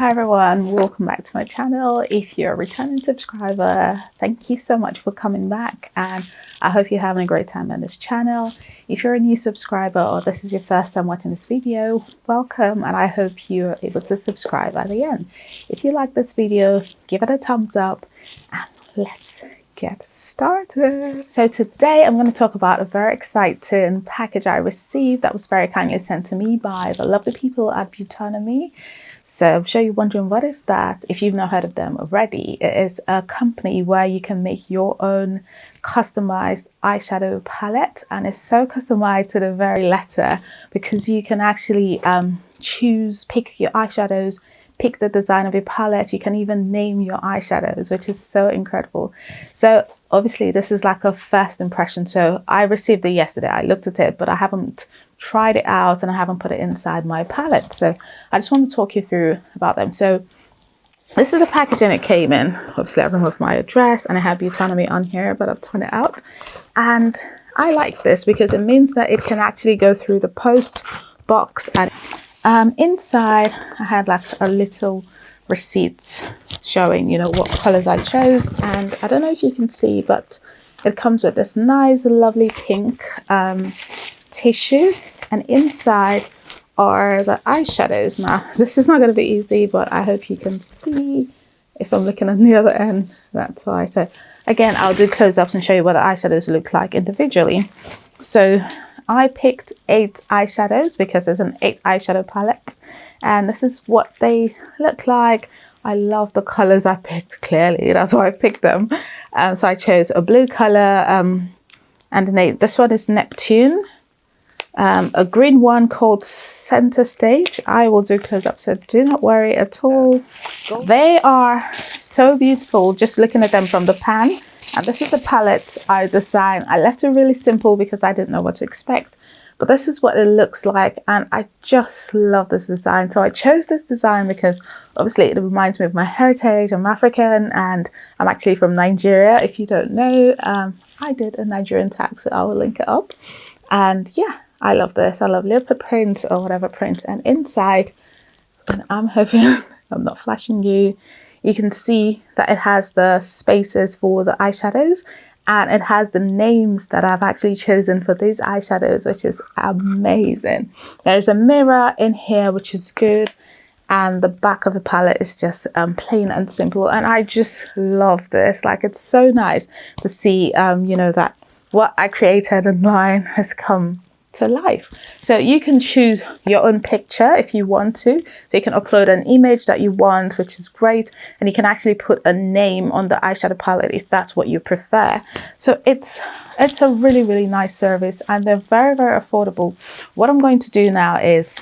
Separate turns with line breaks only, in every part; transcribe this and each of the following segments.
Hi everyone, welcome back to my channel. If you're a returning subscriber, thank you so much for coming back, and I hope you're having a great time on this channel. If you're a new subscriber or this is your first time watching this video, welcome, and I hope you're able to subscribe at the end. If you like this video, give it a thumbs up and let's get started. So today I'm going to talk about a very exciting package I received that was very kindly sent to me by the lovely people at Beautonomy. So I'm sure you're wondering, what is that? If you've not heard of them already, it is a company where you can make your own customized eyeshadow palette, and it's so customized to the very letter because you can actually pick your eyeshadows, pick the design of your palette. You can even name your eyeshadows, which is so incredible. So obviously this is like a first impression. So I received it yesterday. I looked at it, but I haven't tried it out and I haven't put it inside my palette. So I just want to talk you through about them. So this is the packaging it came in. Obviously I removed my address and I have Beautonomy on here, but I've torn it out. And I like this because it means that it can actually go through the post box. And inside I had like a little receipt showing, you know, what colors I chose. And I don't know if you can see, but it comes with this nice, lovely pink tissue, and inside are the eyeshadows. Now this is not going to be easy, but I hope you can see. If I'm looking on the other end, that's why. So again, I'll do close-ups and show you what the eyeshadows look like individually. So I picked 8 eyeshadows because there's an 8 eyeshadow palette, and this is what they look like. I love the colors I picked, clearly that's why I picked them. So I chose a blue color, and this one is Neptune, a green one called Center Stage. I will do close-up, so do not worry at all. They are so beautiful just looking at them from the pan. And this is the palette I designed. I left it really simple because I didn't know what to expect, but this is what it looks like, and I just love this design. So I chose this design because obviously it reminds me of my heritage. I'm African and I'm actually from Nigeria. If you don't know, I did a Nigerian tag, so I will link it up. And yeah, I love this. I love leopard print or whatever print. And inside, and I'm hoping I'm not flashing you, you can see that it has the spaces for the eyeshadows, and it has the names that I've actually chosen for these eyeshadows, which is amazing. There's a mirror in here, which is good, and the back of the palette is just plain and simple, and I just love this. Like, it's so nice to see you know, that what I created online has come to life. So you can choose your own picture if you want to. So you can upload an image that you want, which is great, and you can actually put a name on the eyeshadow palette if that's what you prefer. So it's a really, really nice service, and they're very, very affordable. What I'm going to do now is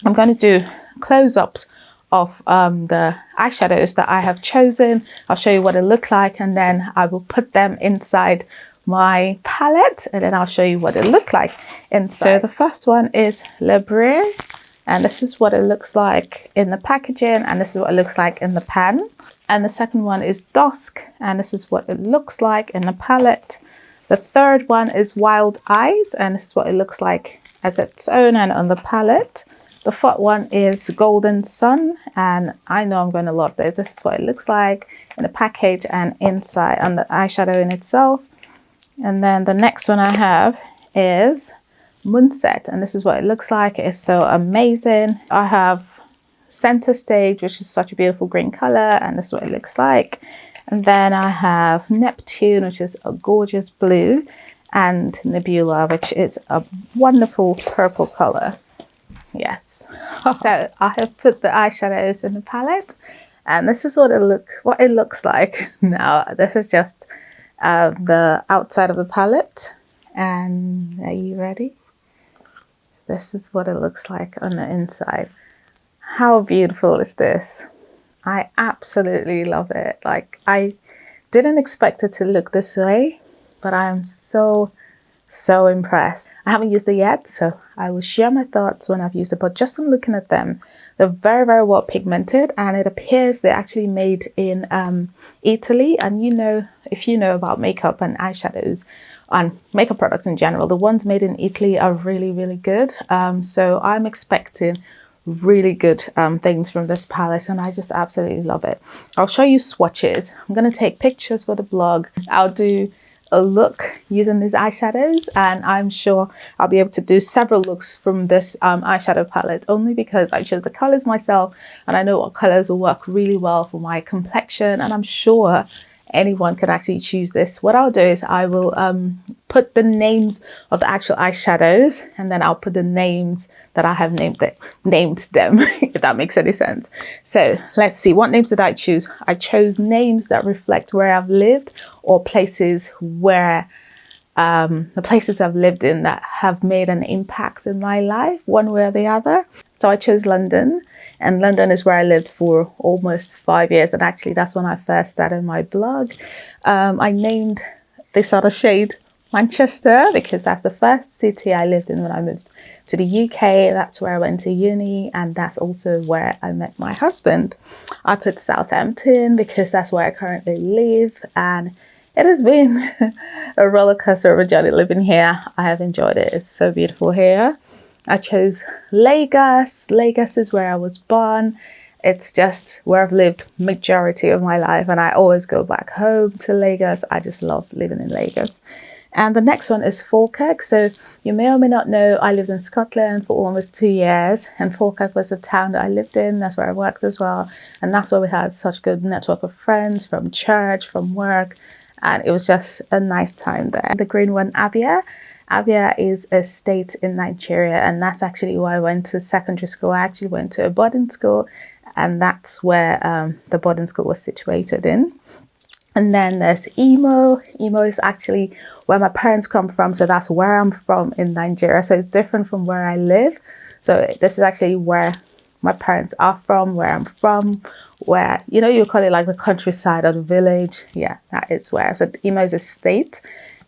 I'm going to do close-ups of the eyeshadows that I have chosen. I'll show you what it looked like, and then I will put them inside my palette, and then I'll show you what it looked like inside. So the first one is Le Brie, and this is what it looks like in the packaging, and this is what it looks like in the pan. And the second one is Dusk, and this is what it looks like in the palette. The third one is Wild Eyes, and this is what it looks like as its own and on the palette. The fourth one is Golden Sun, and I know I'm going to love this. This is what it looks like in the package and inside on the eyeshadow in itself. And then the next one I have is Moonset, and this is what it looks like. It's so amazing. I have Center Stage, which is such a beautiful green color, and this is what it looks like. And then I have Neptune, which is a gorgeous blue, and Nebula, which is a wonderful purple color. Yes. So I have put the eyeshadows in the palette, and this is what it looks like. Now this is just the outside of the palette, and are you ready? This is what it looks like on the inside. How beautiful is this? I absolutely love it. Like, I didn't expect it to look this way, but I'm so impressed. I haven't used it yet, so I will share my thoughts when I've used it, but just from looking at them, they're very, very well pigmented, and it appears they're actually made in Italy. And you know, if you know about makeup and eyeshadows and makeup products in general, the ones made in Italy are really, really good. So I'm expecting really good things from this palette, and I just absolutely love it. I'll show you swatches. I'm going to take pictures for the blog. I'll do a look using these eyeshadows, and I'm sure I'll be able to do several looks from this eyeshadow palette, only because I chose the colors myself and I know what colors will work really well for my complexion, and I'm sure anyone can actually choose this. What I'll do is I will put the names of the actual eyeshadows, and then I'll put the names that I have named them, if that makes any sense. So let's see, what names did I choose? I chose names that reflect where I've lived, or places where the places I've lived in that have made an impact in my life one way or the other. So I chose London, and London is where I lived for almost 5 years, and actually that's when I first started my blog. I named this other shade Manchester because that's the first city I lived in when I moved to the UK. That's where I went to uni, and that's also where I met my husband. I put Southampton because that's where I currently live, and it has been a roller coaster of a journey living here. I have enjoyed it. It's so beautiful here. I chose Lagos. Lagos is where I was born. It's just where I've lived majority of my life, and I always go back home to Lagos. I just love living in Lagos. And the next one is Falkirk. So you may or may not know, I lived in Scotland for almost 2 years, and Falkirk was the town that I lived in. That's where I worked as well. And that's where we had such a good network of friends from church, from work. And it was just a nice time there. The green one, Abia. Abia is a state in Nigeria, and that's actually where I went to secondary school. I actually went to a boarding school, and that's where the boarding school was situated in. And then there's Imo. Imo is actually where my parents come from, so that's where I'm from in Nigeria. So it's different from where I live. So this is actually where my parents are from, where I'm from, where, you know, you call it like the countryside or the village. Yeah, that is where. So Imo is a state,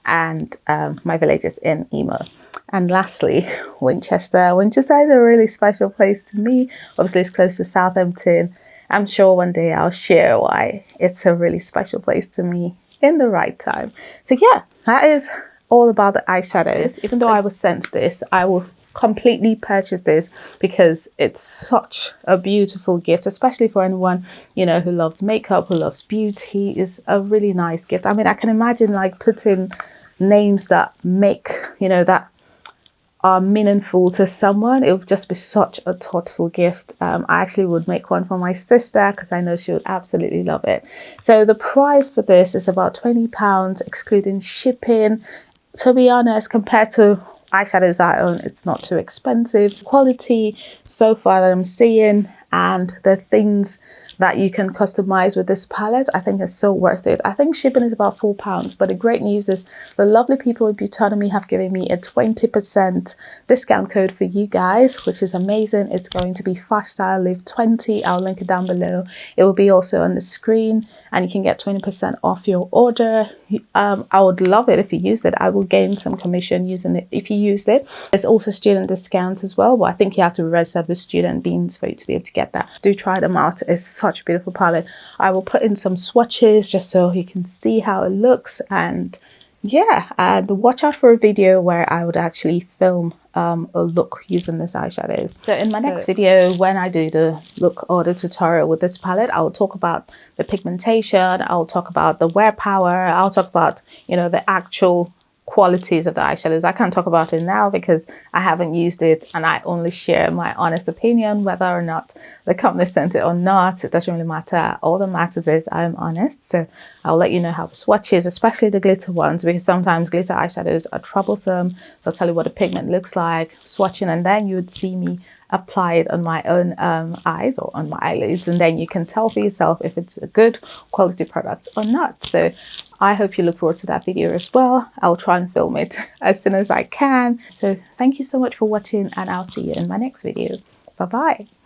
and my village is in Imo. And lastly, Winchester. Winchester is a really special place to me. Obviously, it's close to Southampton. I'm sure one day I'll share why it's a really special place to me in the right time. So yeah, that is all about the eyeshadows. Even though I was sent this, I will completely purchase this because it's such a beautiful gift, especially for anyone, you know, who loves makeup, who loves beauty. It's a really nice gift. I mean, I can imagine like putting names that make, you know, that are meaningful to someone. It would just be such a thoughtful gift. I actually would make one for my sister because I know she would absolutely love it. So the price for this is about £20 excluding shipping. To be honest, compared to eyeshadows I own, it's not too expensive. Quality so far that I'm seeing, and the things that you can customize with this palette, I think is so worth it. I think shipping is about £4, but the great news is the lovely people at Beautonomy have given me a 20% discount code for you guys, which is amazing. It's going to be Fashstyleliv 20. I'll link it down below. It will be also on the screen, and you can get 20% off your order. I would love it if you use it. I will gain some commission using it if you used it. There's also student discounts as well, but I think you have to register with student beans for you to be able to get that. Do try them out. It's such a beautiful palette. I will put in some swatches just so you can see how it looks, and yeah, and watch out for a video where I would actually film a look using this eyeshadow. So in my next video, when I do the look or the tutorial with this palette, I'll talk about the pigmentation, I'll talk about the wear power, I'll talk about, you know, the actual qualities of the eyeshadows. I can't talk about it now because I haven't used it, and I only share my honest opinion. Whether or not the company sent it or not, it doesn't really matter. All that matters is I'm honest. So I'll let you know how the swatches, especially the glitter ones, because sometimes glitter eyeshadows are troublesome. So I'll tell you what the pigment looks like, swatching, and then you would see me apply it on my own eyes or on my eyelids, and then you can tell for yourself if it's a good quality product or not. So I hope you look forward to that video as well. I'll try and film it as soon as I can. So thank you so much for watching, and I'll see you in my next video. Bye bye.